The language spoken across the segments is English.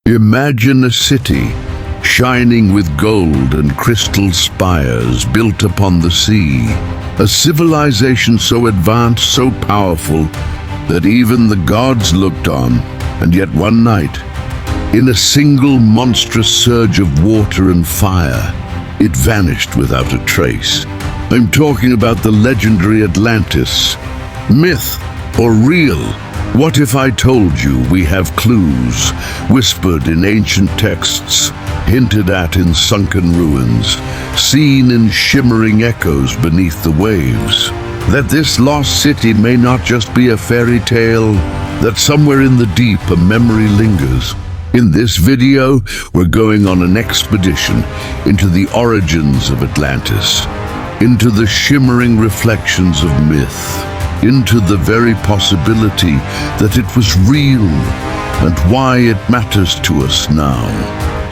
Imagine a city shining with gold and crystal spires built upon the sea. A civilization so advanced, so powerful, that even the gods looked on. And yet one night, in a single monstrous surge of water and fire, it vanished without a trace. I'm talking about the legendary Atlantis. Myth or real? What if I told you we have clues, whispered in ancient texts, hinted at in sunken ruins, seen in shimmering echoes beneath the waves? That this lost city may not just be a fairy tale, that somewhere in the deep a memory lingers. In this video, we're going on an expedition into the origins of Atlantis, into the shimmering reflections of myth, into the very possibility that it was real and why it matters to us now.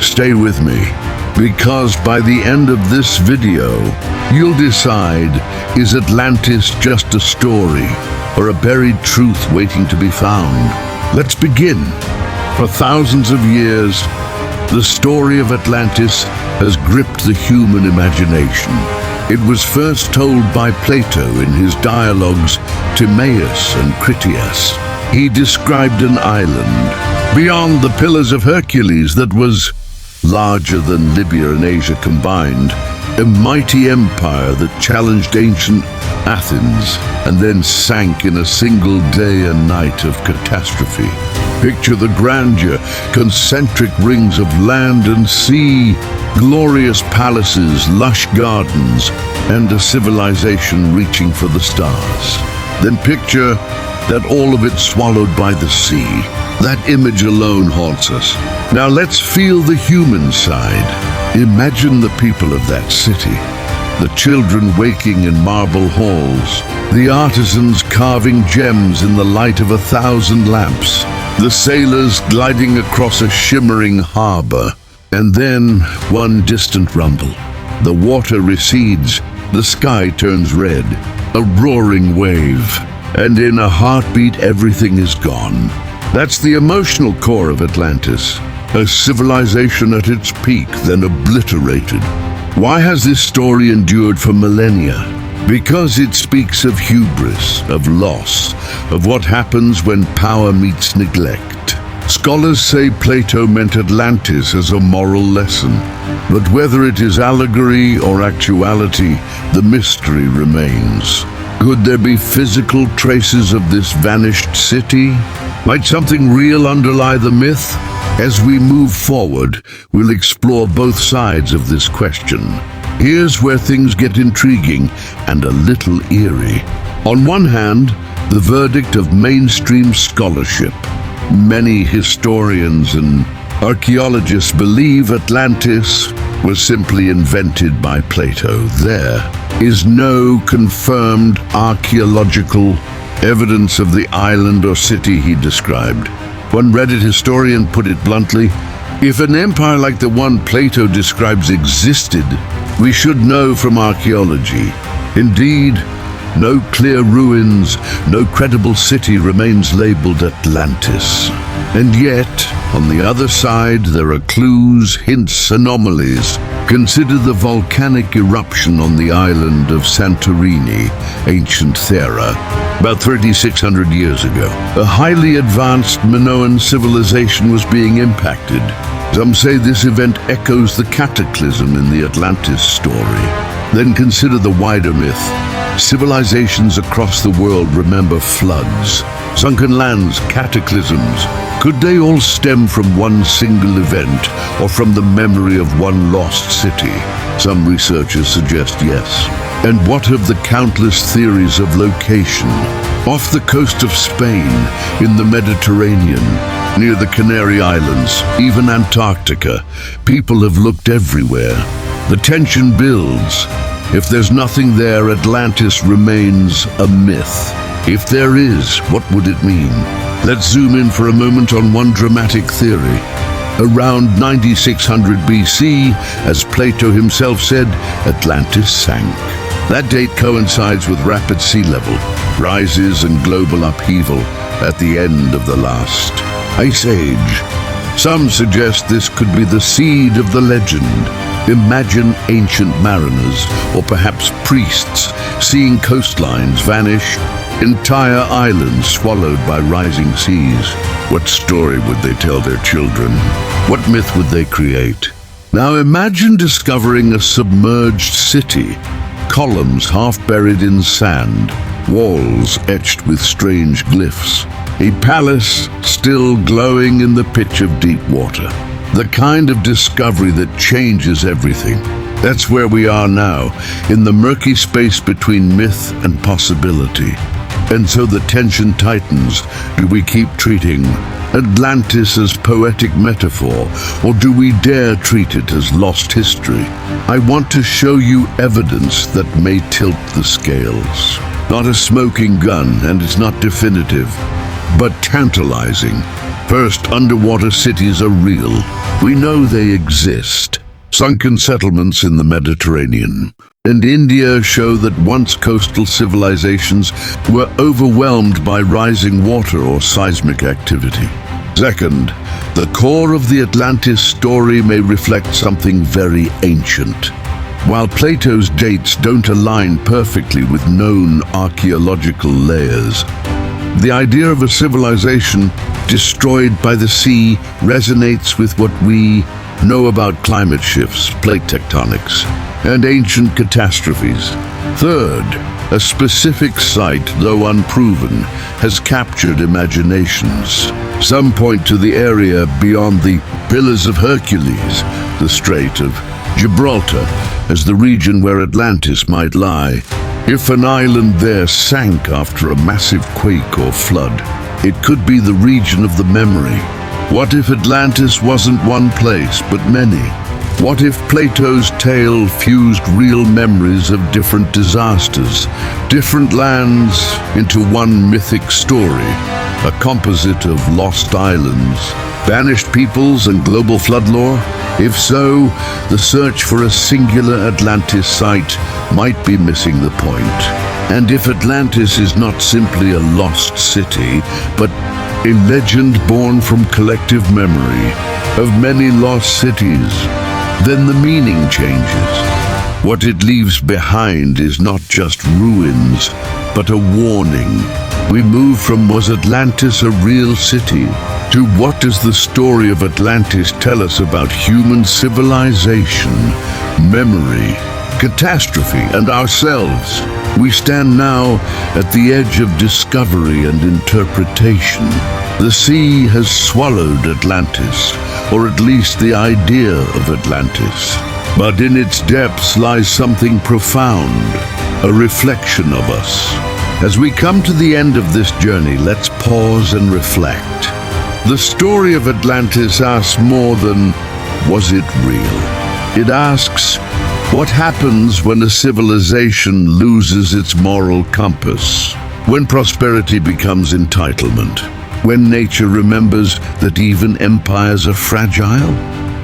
Stay with me, because by the end of this video, you'll decide, is Atlantis just a story or a buried truth waiting to be found? Let's begin. For thousands of years, the story of Atlantis has gripped the human imagination. It was first told by Plato in his dialogues Timaeus and Critias. He described an island beyond the Pillars of Hercules that was larger than Libya and Asia combined, a mighty empire that challenged ancient Athens and then sank in a single day and night of catastrophe. Picture the grandeur, concentric rings of land and sea, glorious palaces, lush gardens, and a civilization reaching for the stars. Then picture that all of it swallowed by the sea. That image alone haunts us. Now let's feel the human side. Imagine the people of that city. The children waking in marble halls. The artisans carving gems in the light of 1,000 lamps. The sailors gliding across a shimmering harbor. And then one distant rumble. The water recedes. The sky turns red. A roaring wave. And in a heartbeat, everything is gone. That's the emotional core of Atlantis. A civilization at its peak, then obliterated. Why has this story endured for millennia? Because it speaks of hubris, of loss, of what happens when power meets neglect. Scholars say Plato meant Atlantis as a moral lesson. But whether it is allegory or actuality, the mystery remains. Could there be physical traces of this vanished city? Might something real underlie the myth? As we move forward, we'll explore both sides of this question. Here's where things get intriguing and a little eerie. On one hand, the verdict of mainstream scholarship. Many historians and archaeologists believe Atlantis was simply invented by Plato. There is no confirmed archaeological evidence of the island or city he described. One Reddit historian put it bluntly, if an empire like the one Plato describes existed, we should know from archaeology. Indeed, no clear ruins, no credible city remains labeled Atlantis. And yet, on the other side, there are clues, hints, anomalies. Consider the volcanic eruption on the island of Santorini, ancient Thera, about 3,600 years ago. A highly advanced Minoan civilization was being impacted. Some say this event echoes the cataclysm in the Atlantis story. Then consider the wider myth. Civilizations across the world remember floods, sunken lands, cataclysms. Could they all stem from one single event or from the memory of one lost city? Some researchers suggest yes. And what of the countless theories of location? Off the coast of Spain, in the Mediterranean, near the Canary Islands, even Antarctica, people have looked everywhere. The tension builds. If there's nothing there, Atlantis remains a myth. If there is, what would it mean? Let's zoom in for a moment on one dramatic theory. Around 9600 BC, as Plato himself said, Atlantis sank. That date coincides with rapid sea level rises and global upheaval at the end of the last ice age. Some suggest this could be the seed of the legend. Imagine ancient mariners, or perhaps priests, seeing coastlines vanish, entire islands swallowed by rising seas. What story would they tell their children? What myth would they create? Now imagine discovering a submerged city, columns half buried in sand, walls etched with strange glyphs, a palace still glowing in the pitch of deep water. The kind of discovery that changes everything. That's where we are now, in the murky space between myth and possibility. And so the tension tightens. Do we keep treating Atlantis as poetic metaphor, or do we dare treat it as lost history? I want to show you evidence that may tilt the scales. Not a smoking gun, and it's not definitive, but tantalizing. First, underwater cities are real. We know they exist. Sunken settlements in the Mediterranean and India show that once coastal civilizations were overwhelmed by rising water or seismic activity. Second, the core of the Atlantis story may reflect something very ancient. While Plato's dates don't align perfectly with known archaeological layers, the idea of a civilization destroyed by the sea resonates with what we know about climate shifts, plate tectonics, and ancient catastrophes. Third, a specific site, though unproven, has captured imaginations. Some point to the area beyond the Pillars of Hercules, the Strait of Gibraltar, as the region where Atlantis might lie. If an island there sank after a massive quake or flood, it could be the region of the memory. What if Atlantis wasn't one place, but many? What if Plato's tale fused real memories of different disasters, different lands into one mythic story, a composite of lost islands, vanished peoples and global flood lore? If so, the search for a singular Atlantis site might be missing the point. And if Atlantis is not simply a lost city, but a legend born from collective memory of many lost cities, then the meaning changes. What it leaves behind is not just ruins, but a warning. We move from was Atlantis a real city to what does the story of Atlantis tell us about human civilization, memory, catastrophe, and ourselves. We stand now at the edge of discovery and interpretation. The sea has swallowed Atlantis, or at least the idea of Atlantis. But in its depths lies something profound, a reflection of us. As we come to the end of this journey, let's pause and reflect. The story of Atlantis asks more than, was it real? It asks, what happens when a civilization loses its moral compass? When prosperity becomes entitlement? When nature remembers that even empires are fragile?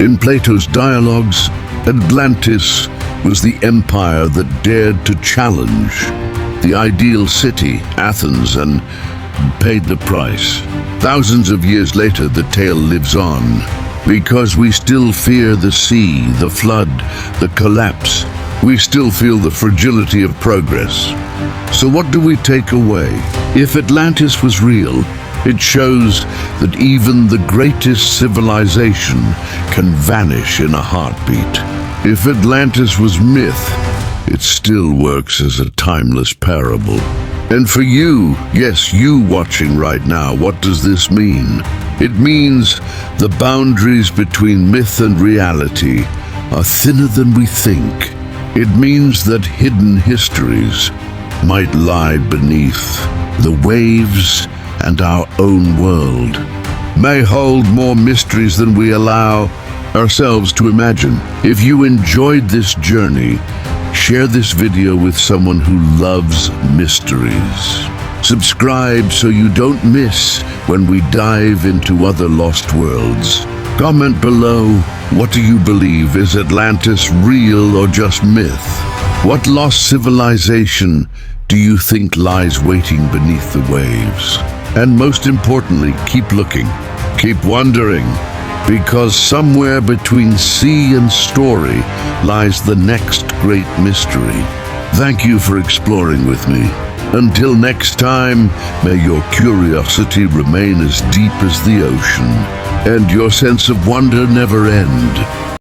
In Plato's dialogues, Atlantis was the empire that dared to challenge the ideal city, Athens, and paid the price. Thousands of years later, the tale lives on, because we still fear the sea, the flood, the collapse. We still feel the fragility of progress. So what do we take away? If Atlantis was real, it shows that even the greatest civilization can vanish in a heartbeat. If Atlantis was myth, it still works as a timeless parable. And for you, yes, you watching right now, what does this mean? It means the boundaries between myth and reality are thinner than we think. It means that hidden histories might lie beneath the waves, and our own world may hold more mysteries than we allow ourselves to imagine. If you enjoyed this journey, share this video with someone who loves mysteries. Subscribe so you don't miss when we dive into other lost worlds. Comment below, what do you believe? Is Atlantis real or just myth? What lost civilization do you think lies waiting beneath the waves? And most importantly, keep looking, keep wondering, Because somewhere between sea and story lies the next great mystery. Thank you for exploring with me. Until next time, may your curiosity remain as deep as the ocean, and your sense of wonder never end.